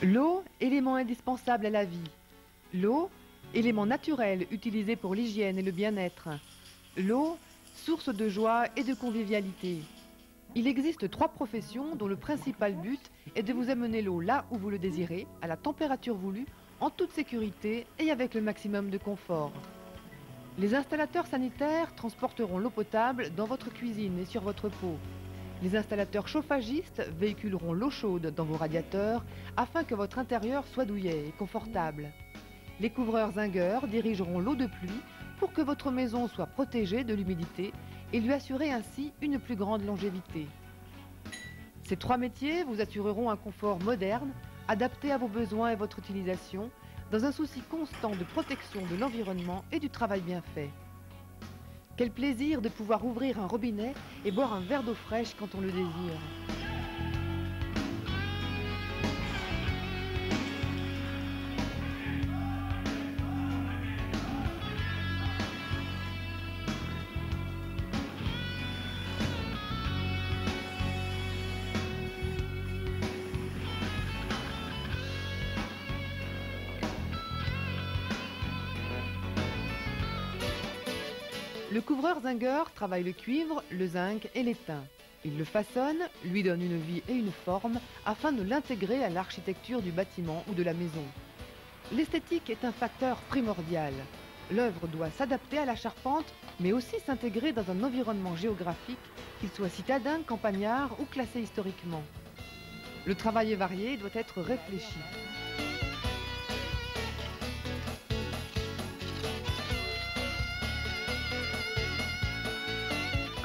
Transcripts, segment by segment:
L'eau, élément indispensable à la vie. L'eau, élément naturel utilisé pour l'hygiène et le bien-être. L'eau, source de joie et de convivialité. Il existe 3 professions dont le principal but est de vous amener l'eau là où vous le désirez, à la température voulue, en toute sécurité et avec le maximum de confort. Les installateurs sanitaires transporteront l'eau potable dans votre cuisine et sur votre peau. Les installateurs chauffagistes véhiculeront l'eau chaude dans vos radiateurs afin que votre intérieur soit douillet et confortable. Les couvreurs zingueurs dirigeront l'eau de pluie pour que votre maison soit protégée de l'humidité et lui assurer ainsi une plus grande longévité. Ces 3 métiers vous assureront un confort moderne, adapté à vos besoins et votre utilisation, dans un souci constant de protection de l'environnement et du travail bien fait. Quel plaisir de pouvoir ouvrir un robinet et boire un verre d'eau fraîche quand on le désire. Le couvreur zingueur travaille le cuivre, le zinc et l'étain. Il le façonne, lui donne une vie et une forme afin de l'intégrer à l'architecture du bâtiment ou de la maison. L'esthétique est un facteur primordial. L'œuvre doit s'adapter à la charpente, mais aussi s'intégrer dans un environnement géographique, qu'il soit citadin, campagnard ou classé historiquement. Le travail est varié et doit être réfléchi.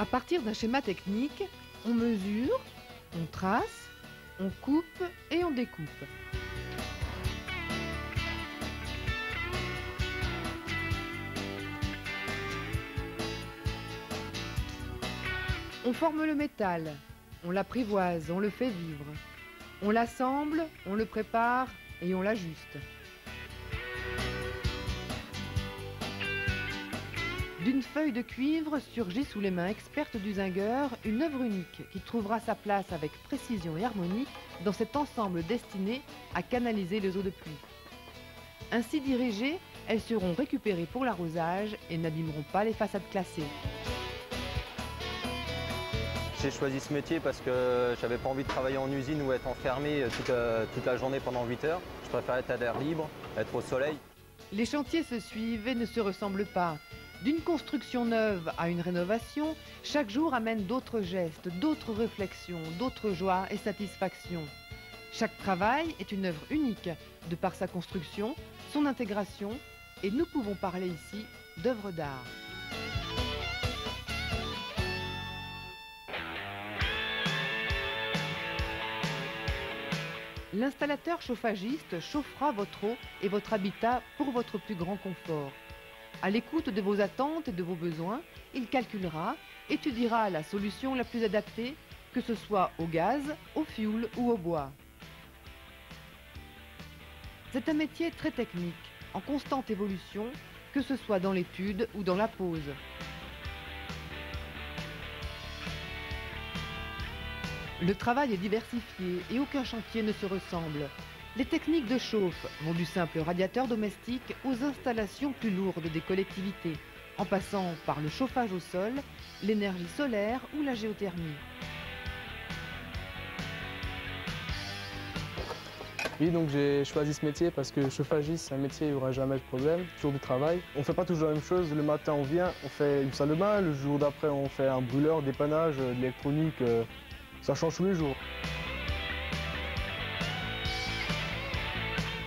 À partir d'un schéma technique, on mesure, on trace, on coupe et on découpe. On forme le métal, on l'apprivoise, on le fait vivre. On l'assemble, on le prépare et on l'ajuste. D'une feuille de cuivre surgit sous les mains expertes du zingueur une œuvre unique qui trouvera sa place avec précision et harmonie dans cet ensemble destiné à canaliser les eaux de pluie. Ainsi dirigées, elles seront récupérées pour l'arrosage et n'abîmeront pas les façades classées. J'ai choisi ce métier parce que j'avais pas envie de travailler en usine ou être enfermé toute la journée pendant 8 heures. Je préfère être à l'air libre, être au soleil. Les chantiers se suivent et ne se ressemblent pas. D'une construction neuve à une rénovation, chaque jour amène d'autres gestes, d'autres réflexions, d'autres joies et satisfactions. Chaque travail est une œuvre unique, de par sa construction, son intégration, et nous pouvons parler ici d'œuvre d'art. L'installateur chauffagiste chauffera votre eau et votre habitat pour votre plus grand confort. À l'écoute de vos attentes et de vos besoins, il calculera, étudiera la solution la plus adaptée, que ce soit au gaz, au fioul ou au bois. C'est un métier très technique, en constante évolution, que ce soit dans l'étude ou dans la pose. Le travail est diversifié et aucun chantier ne se ressemble. Les techniques de chauffe vont du simple radiateur domestique aux installations plus lourdes des collectivités, en passant par le chauffage au sol, l'énergie solaire ou la géothermie. Oui, donc j'ai choisi ce métier parce que chauffagiste, c'est un métier où il n'y aura jamais de problème, toujours du travail. On ne fait pas toujours la même chose. Le matin, on vient, on fait une salle de bain. Le jour d'après, on fait un brûleur, dépannage, de l'électronique. Ça change tous les jours.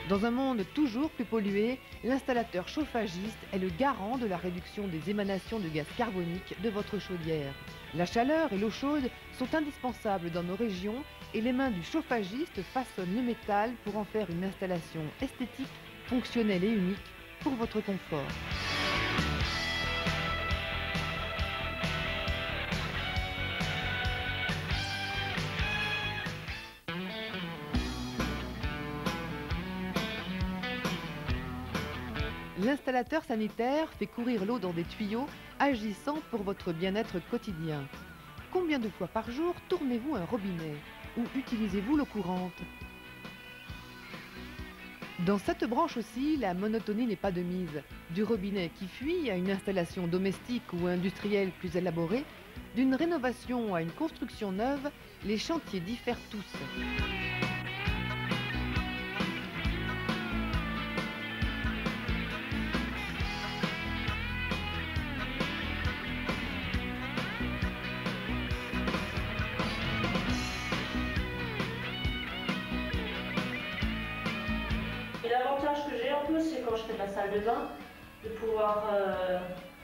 Dans un monde toujours plus pollué, l'installateur chauffagiste est le garant de la réduction des émanations de gaz carbonique de votre chaudière. La chaleur et l'eau chaude sont indispensables dans nos régions et les mains du chauffagiste façonnent le métal pour en faire une installation esthétique, fonctionnelle et unique pour votre confort. L'installateur sanitaire fait courir l'eau dans des tuyaux, agissant pour votre bien-être quotidien. Combien de fois par jour tournez-vous un robinet ou utilisez-vous l'eau courante? Dans cette branche aussi, la monotonie n'est pas de mise. Du robinet qui fuit à une installation domestique ou industrielle plus élaborée, d'une rénovation à une construction neuve, les chantiers diffèrent tous. Et l'avantage que j'ai un peu, c'est quand je fais de la salle de bain, de pouvoir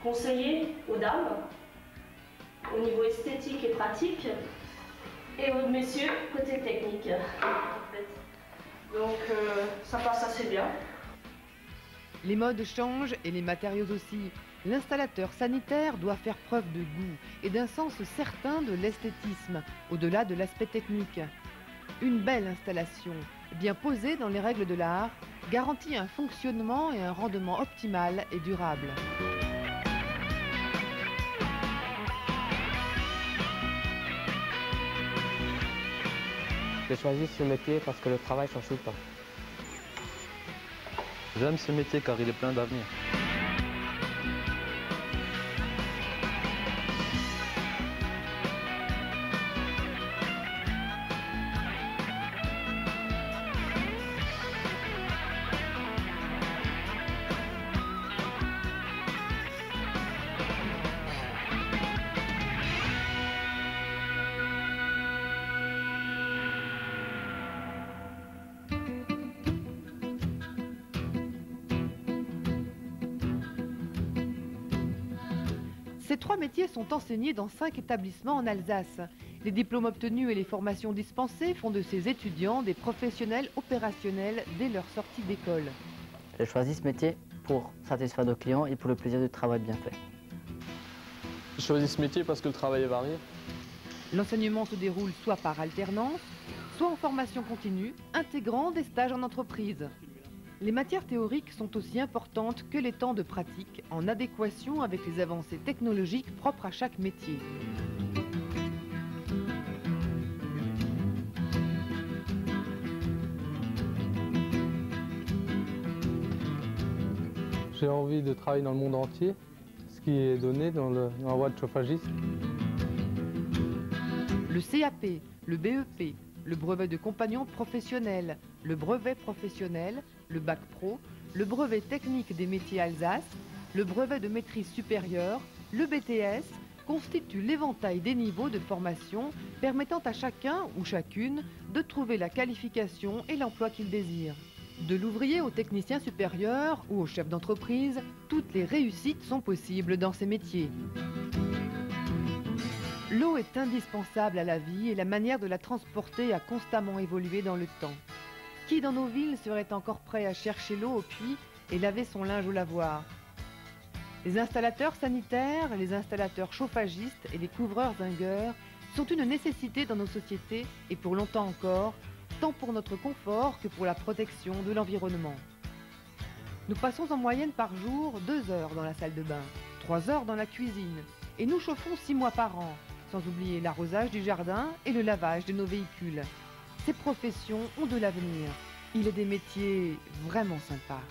conseiller aux dames au niveau esthétique et pratique, et aux messieurs côté technique. En fait. Donc ça passe assez bien. Les modes changent et les matériaux aussi. L'installateur sanitaire doit faire preuve de goût et d'un sens certain de l'esthétisme, au-delà de l'aspect technique. Une belle installation, bien posée dans les règles de l'art, garantit un fonctionnement et un rendement optimal et durable. J'ai choisi ce métier parce que le travail change tout le temps. J'aime ce métier car il est plein d'avenir. Ces 3 métiers sont enseignés dans 5 établissements en Alsace. Les diplômes obtenus et les formations dispensées font de ces étudiants des professionnels opérationnels dès leur sortie d'école. J'ai choisi ce métier pour satisfaire nos clients et pour le plaisir du travail bien fait. J'ai choisi ce métier parce que le travail est varié. L'enseignement se déroule soit par alternance, soit en formation continue, intégrant des stages en entreprise. Les matières théoriques sont aussi importantes que les temps de pratique, en adéquation avec les avancées technologiques propres à chaque métier. J'ai envie de travailler dans le monde entier, ce qui est donné dans la voie de chauffagiste. Le CAP, le BEP, le brevet de compagnon professionnel, le brevet professionnel, le bac pro, le brevet technique des métiers Alsace, le brevet de maîtrise supérieure, le BTS, constituent l'éventail des niveaux de formation permettant à chacun ou chacune de trouver la qualification et l'emploi qu'il désire. De l'ouvrier au technicien supérieur ou au chef d'entreprise, toutes les réussites sont possibles dans ces métiers. L'eau est indispensable à la vie et la manière de la transporter a constamment évolué dans le temps. Qui dans nos villes serait encore prêt à chercher l'eau au puits et laver son linge au lavoir? Les installateurs sanitaires, les installateurs chauffagistes et les couvreurs zingueurs sont une nécessité dans nos sociétés et pour longtemps encore, tant pour notre confort que pour la protection de l'environnement. Nous passons en moyenne par jour 2 heures dans la salle de bain, 3 heures dans la cuisine et nous chauffons 6 mois par an, sans oublier l'arrosage du jardin et le lavage de nos véhicules. Ces professions ont de l'avenir. Il est des métiers vraiment sympas.